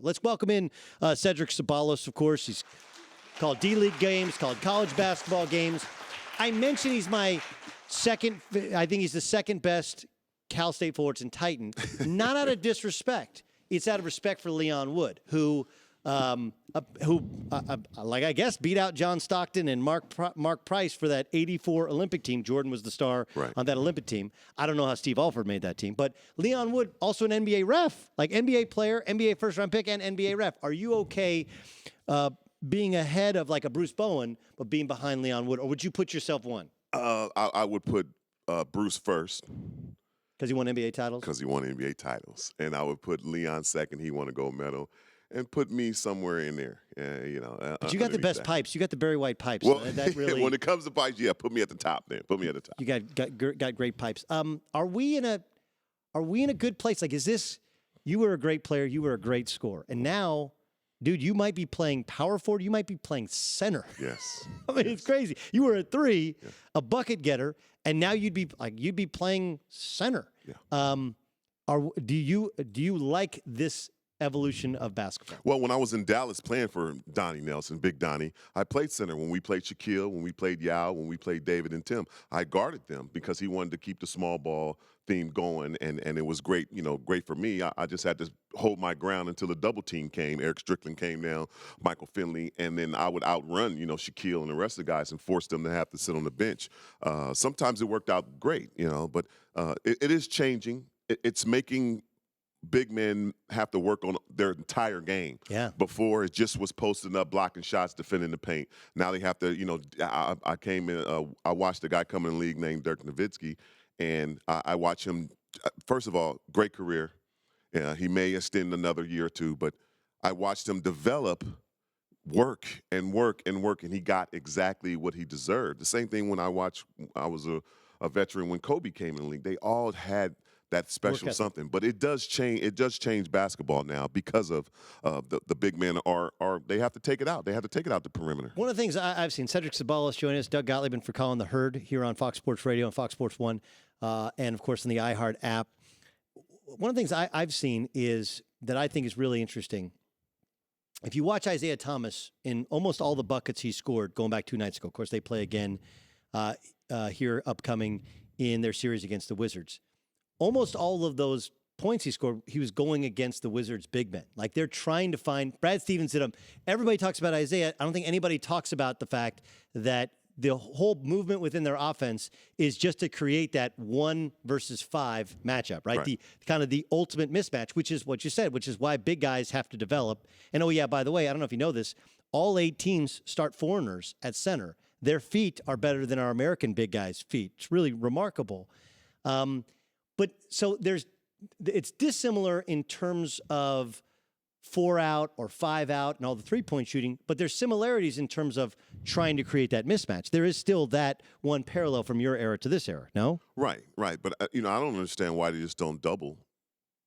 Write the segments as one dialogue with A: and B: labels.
A: Let's welcome in Cedric Ceballos, of course. He's called D-League games, called college basketball games. I mentioned he's my second, I think he's the second best Cal State forwards in Titan. Not out of disrespect. It's out of respect for Leon Wood, who I guess, beat out John Stockton and Mark Price for that 84 Olympic team. Jordan was the star on that Olympic team. I don't know how Steve Alford made that team. But Leon Wood, also an NBA ref, like NBA player, NBA first-round pick, and NBA ref. Are you okay being ahead of like a Bruce Bowen, but being behind Leon Wood? Or would you put yourself one?
B: I would put Bruce first.
A: Because he won NBA titles?
B: Because he won NBA titles. And I would put Leon second. He won a gold medal. And put me somewhere in there,
A: But you got the best pipes. You got the Barry White pipes.
B: Well,
A: that really,
B: when it comes to pipes, yeah, put me at the top. Then put me at the top.
A: You got great pipes. Are we in a good place? Like, is this? You were a great player. You were a great scorer, and now, dude, you might be playing power forward. You might be playing center.
B: Yes.
A: I mean, it's crazy. You were a three, a bucket getter, and now you'd be playing center.
B: Yeah.
A: Do you like this evolution of basketball?
B: Well, when I was in Dallas playing for Donnie Nelson, Big Donnie, I played center. When we played Shaquille, when we played Yao, when we played David and Tim, I guarded them because he wanted to keep the small ball theme going, and it was great, great for me. I just had to hold my ground until the double team came. Eric Strickland came down, Michael Finley, and then I would outrun, Shaquille and the rest of the guys and force them to have to sit on the bench. Sometimes it worked out great, but it is changing. It's making big men have to work on their entire game.
A: Yeah.
B: Before, it just was posting up, blocking shots, defending the paint. Now they have to, I came in, I watched a guy come in the league named Dirk Nowitzki, and I watched him, first of all, great career. He may extend another year or two, but I watched him develop, work, and he got exactly what he deserved. The same thing when I was a veteran when Kobe came in the league. They all had that special something, but it does change. It does change basketball now because of the big men are they have to take it out. They have to take it out the perimeter.
A: One of the things I've seen, Cedric Ceballos join us, Doug Gottlieb for Colin the Herd here on Fox Sports Radio and Fox Sports 1, and of course in the iHeart app. One of the things I've seen is that I think is really interesting. If you watch Isaiah Thomas in almost all the buckets he scored going back 2 nights ago, of course they play again here upcoming in their series against the Wizards. Almost all of those points he scored, he was going against the Wizards' big men. Like, they're trying to find – Brad Stevens did them. Everybody talks about Isaiah. I don't think anybody talks about the fact that the whole movement within their offense is just to create that 1 versus 5 matchup, right? The kind of the ultimate mismatch, which is what you said, which is why big guys have to develop. And, oh, yeah, by the way, I don't know if you know this, all 8 teams start foreigners at center. Their feet are better than our American big guys' feet. It's really remarkable. But so it's dissimilar in terms of 4 out or 5 out and all the 3-point shooting, but there's similarities in terms of trying to create that mismatch. There is still that one parallel from your era to this era, no?
B: Right. But, I don't understand why they just don't double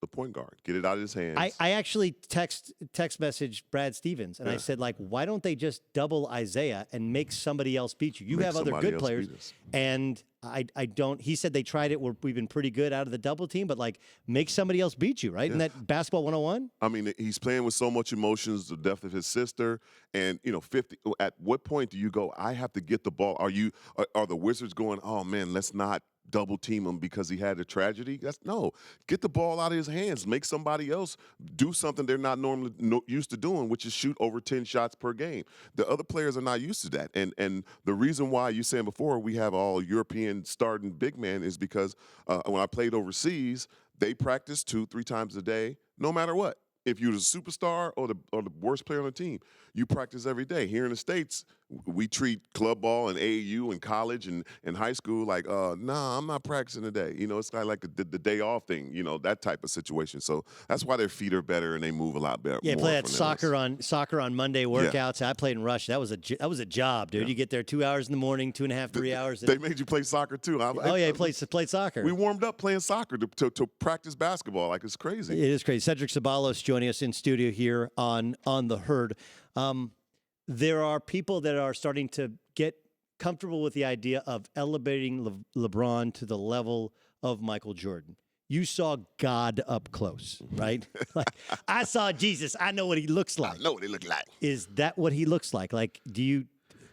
B: the point guard. Get it out of his hands.
A: I actually text message Brad Stevens, and I said, like, why don't they just double Isaiah and make somebody else beat you? You have other good players. And I don't. He said they tried it. We've been pretty good out of the double team, but, like, make somebody else beat you, right? Isn't that basketball 101?
B: I mean, he's playing with so much emotions, the death of his sister, and, 50. At what point do you go, I have to get the ball? Are the Wizards going, oh, man, let's not double team him because he had a tragedy? No. Get the ball out of his hands. Make somebody else do something they're not normally used to doing, which is shoot over 10 shots per game. The other players are not used to that. And the reason why you saying before we have all European starting big men is because when I played overseas, they practice 2-3 times a day, no matter what. If you're the superstar or the worst player on the team, you practice every day. Here in the States, we treat club ball and AAU and college and high school like, nah, I'm not practicing today. It's kind of like the day off thing, that type of situation. So that's why their feet are better and they move a lot better.
A: Yeah, play that soccer on Monday workouts. Yeah. I played in Russia. That was a job, dude. Yeah. You get there 2 hours in the morning, 2.5, 3 hours.
B: They made you play soccer too.
A: He played soccer.
B: We warmed up playing soccer to practice basketball. Like, it's crazy.
A: It is crazy. Cedric Ceballos joining us in studio here on the Herd. There are people that are starting to get comfortable with the idea of elevating LeBron to the level of Michael Jordan. you saw God up close, right? Like, I saw Jesus. I know what he looks like.
B: I know what he look like.
A: Is that what he looks like? Like,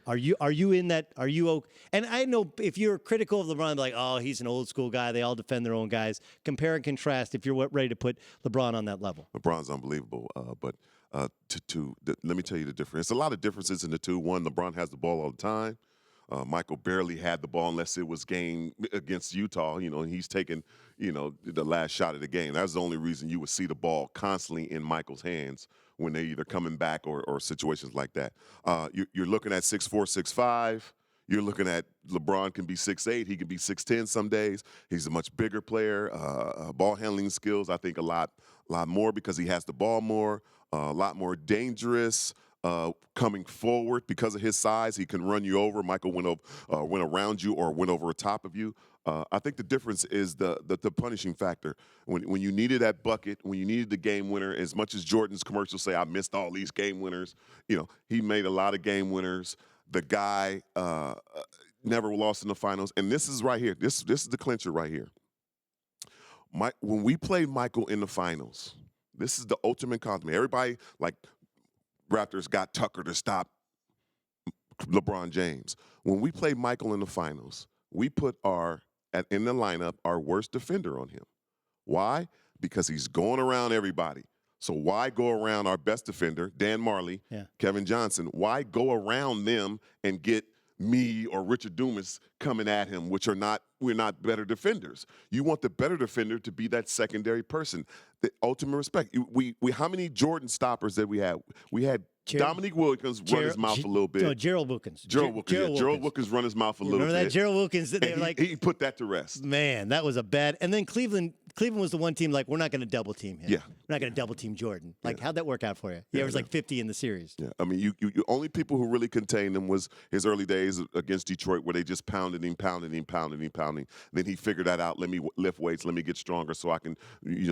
A: are you in that? Are you? And I know if you're critical of LeBron, like, oh, he's an old school guy. They all defend their own guys. Compare and contrast if you're ready to put LeBron on that level.
B: LeBron's unbelievable, but let me tell you the difference. There's a lot of differences in the two. One, LeBron has the ball all the time. Michael barely had the ball unless it was game against Utah. And he's taking, the last shot of the game. That's the only reason you would see the ball constantly in Michael's hands when they're either coming back or situations like that. You're looking at 6'4", 6'5". You're looking at LeBron can be 6'8". He can be 6'10" some days. He's a much bigger player. Ball handling skills, I think, a lot more because he has the ball more. A lot more dangerous. Coming forward because of his size, he can run you over. Michael went around you or went over top of you. I think the difference is the punishing factor. When you needed that bucket, when you needed the game winner, as much as Jordan's commercials say, I missed all these game winners, he made a lot of game winners. The guy never lost in the finals. And this is right here. This is the clincher right here. When we played Michael in the finals, this is the ultimate compliment. Everybody, like, Raptors got Tucker to stop LeBron James. When we played Michael in the finals, we put in the lineup our worst defender on him. Why? Because he's going around everybody. So why go around our best defender, Dan Marley, Kevin Johnson? Why go around them and get me or Richard Dumas coming at him, we're not better defenders. You want the better defender to be that secondary person. The ultimate respect. How many Jordan stoppers did we have? We had Dominique Wilkins run his mouth a little bit.
A: No, Gerald Wilkins.
B: Gerald Wilkins run his mouth a little bit.
A: Remember that Gerald Wilkins?
B: He put that to rest.
A: Man, that was a bad. And then Cleveland was the one team like, we're not going to double team him.
B: Yeah.
A: We're not going to double team Jordan. Like, how'd that work out for you? He averaged like 50 in the series.
B: Yeah, I mean, you only people who really contained him was his early days against Detroit, where they just pounded him. Then he figured that out. Let me lift weights. Let me get stronger so I can,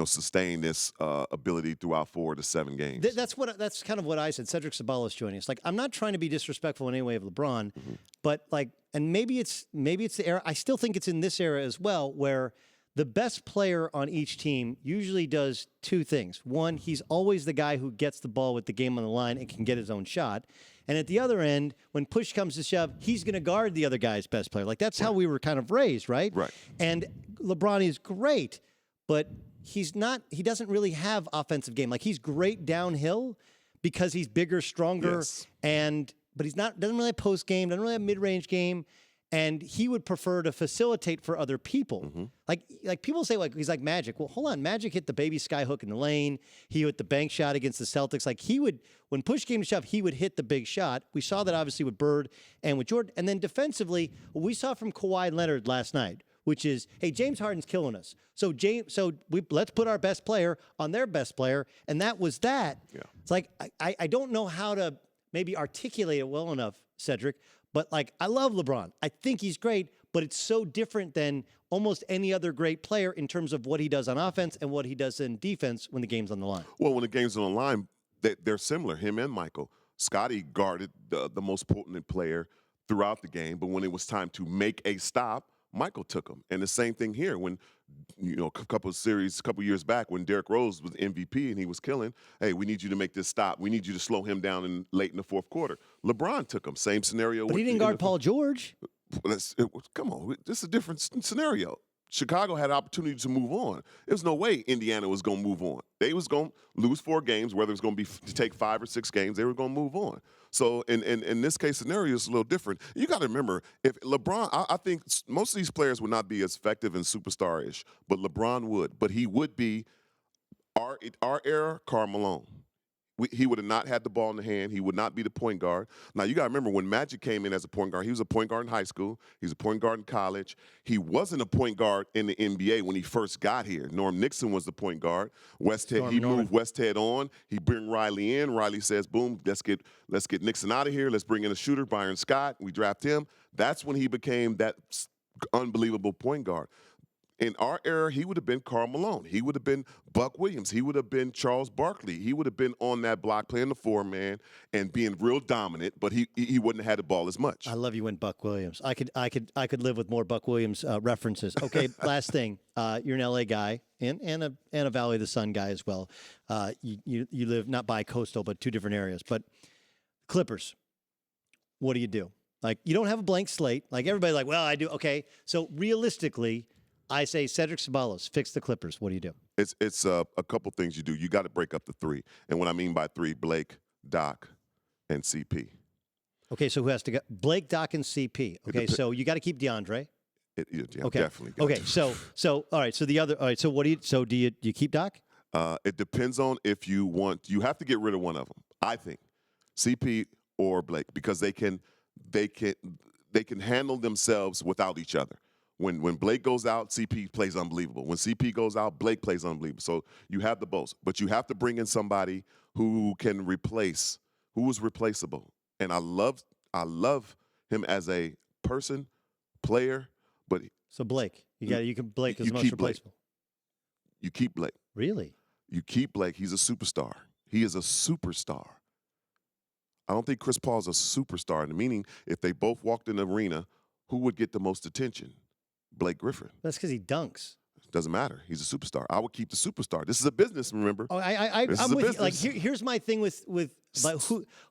B: sustain this ability throughout 4 to 7 games.
A: That's kind of what I said. Cedric Ceballos joining us. Like, I'm not trying to be disrespectful in any way of LeBron, but like, and maybe it's the era. I still think it's in this era as well, where the best player on each team usually does two things. One, he's always the guy who gets the ball with the game on the line and can get his own shot. And at the other end, when push comes to shove, he's going to guard the other guy's best player. Like, that's how we were kind of raised, right?
B: Right.
A: And LeBron is great, but he doesn't really have offensive game. Like, he's great downhill because he's bigger, stronger, but doesn't really have post game, doesn't really have mid-range game. And he would prefer to facilitate for other people. Like people say, like, he's like Magic. Well, hold on. Magic hit the baby sky hook in the lane. He hit the bank shot against the Celtics. Like, when push came to shove, he would hit the big shot. We saw that obviously with Bird and with Jordan. And then defensively, what we saw from Kawhi Leonard last night, which is, hey, James Harden's killing us. So let's put our best player on their best player. And that was that. Yeah. It's like, I don't know how to maybe articulate it well enough, Cedric. But, like, I love LeBron. I think he's great, but it's so different than almost any other great player in terms of what he does on offense and what he does in defense when the game's on the line.
B: Well, when the game's on the line, they're similar, him and Michael. Scottie guarded the most potent player throughout the game, but when it was time to make a stop, Michael took him. And the same thing here when, a couple years back when Derrick Rose was MVP and he was killing, hey, we need you to make this stop. We need you to slow him down late in the fourth quarter. LeBron took him. Same scenario.
A: But he didn't guard Paul George.
B: Come on. This is a different scenario. Chicago had an opportunity to move on. There's no way Indiana was going to move on. They was going to lose 4 games, whether it's going to be to take 5 or 6 games, they were going to move on. So in this case scenario, it's a little different. You got to remember, if LeBron, I think most of these players would not be as effective and superstar-ish, but LeBron would. But he would be our era, Karl Malone. He would have not had the ball in the hand. He would not be the point guard. Now, you got to remember, when Magic came in as a point guard, he was a point guard in high school. He was a point guard in college. He wasn't a point guard in the NBA when he first got here. Norm Nixon was the point guard. Moved Westhead on. He bring Riley in. Riley says, boom, let's get Nixon out of here. Let's bring in a shooter, Byron Scott. We draft him. That's when he became that unbelievable point guard. In our era, he would have been Karl Malone. He would have been Buck Williams. He would have been Charles Barkley. He would have been on that block playing the 4-man and being real dominant, but he wouldn't have had the ball as much.
A: I love you when Buck Williams. I could live with more Buck Williams references. Okay, last thing. You're an LA guy. and a Valley of the Sun guy as well. You live not bi-coastal, but two different areas. But Clippers, what do you do? Like, you don't have a blank slate. Like, everybody's like, well, I do. Okay, so realistically, I say Cedric Ceballos, fix the Clippers. What do you do?
B: It's a couple things you do. You got to break up the three. And what I mean by three, Blake, Doc, and CP.
A: Okay, so who has to go? Blake, Doc, and CP. Okay, so you got to keep DeAndre.
B: Yeah,
A: Okay.
B: definitely.
A: Okay, so all right. So the other. All right. So what do you? So do you keep Doc?
B: It depends on if you want. You have to get rid of one of them. I think CP or Blake, because they can handle themselves without each other. When Blake goes out, CP plays unbelievable. When CP goes out, Blake plays unbelievable. So you have the both, but you have to bring in somebody who can replace, who is replaceable. And I love him as a person, player. But
A: so Blake, Blake is the most replaceable.
B: You keep Blake.
A: Really?
B: You keep Blake. He's a superstar. He is a superstar. I don't think Chris Paul's a superstar. In the meaning, if they both walked in the arena, who would get the most attention? Blake Griffin.
A: That's because he dunks.
B: Doesn't matter. He's a superstar. I would keep the superstar. This is a business, remember?
A: Oh, I'm with you. Like, here's my thing with like,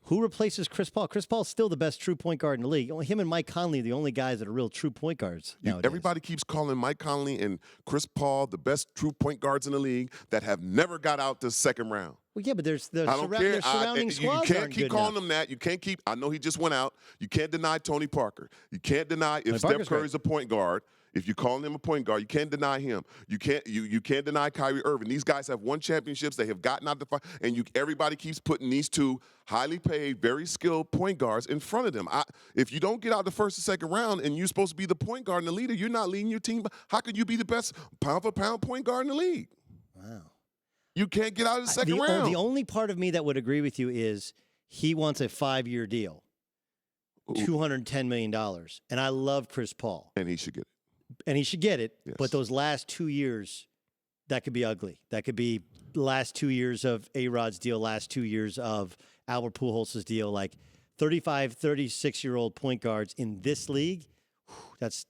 A: who replaces Chris Paul? Chris Paul's still the best true point guard in the league. Him and Mike Conley are the only guys that are real true point guards nowadays.
B: Everybody keeps calling Mike Conley and Chris Paul the best true point guards in the league that have never got out to the second round.
A: Well, yeah, but their surrounding squads
B: You can't
A: aren't
B: keep
A: good
B: calling
A: enough.
B: them that. You can't keep. I know he just went out. You can't deny Tony Parker. You can't deny if Steph Curry's a point guard. If you're calling him a point guard, you can't deny him. You can't deny Kyrie Irving. These guys have won championships. They have gotten out the fight, and everybody keeps putting these two highly paid, very skilled point guards in front of them. If you don't get out the first and second round, and you're supposed to be the point guard and the leader, you're not leading your team. How could you be the best pound for pound point guard in the league?
A: Wow.
B: You can't get out of the second round.
A: The only part of me that would agree with you is he wants a 5-year deal, $210 million, and I love Chris Paul,
B: and he should get it.
A: And he should get it,
B: yes.
A: But those last 2 years, that could be ugly. That could be last 2 years of A-Rod's deal, last 2 years of Albert Pujols' deal. Like 35, 36-year-old point guards in this league, that's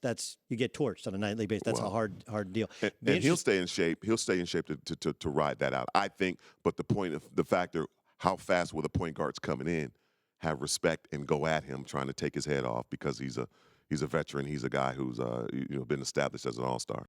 A: you get torched on a nightly basis. That's a hard deal.
B: And he'll stay in shape. He'll stay in shape to ride that out, I think. But the factor, how fast will the point guards coming in have respect and go at him, trying to take his head off because he's a veteran. He's a guy who's been established as an all-star.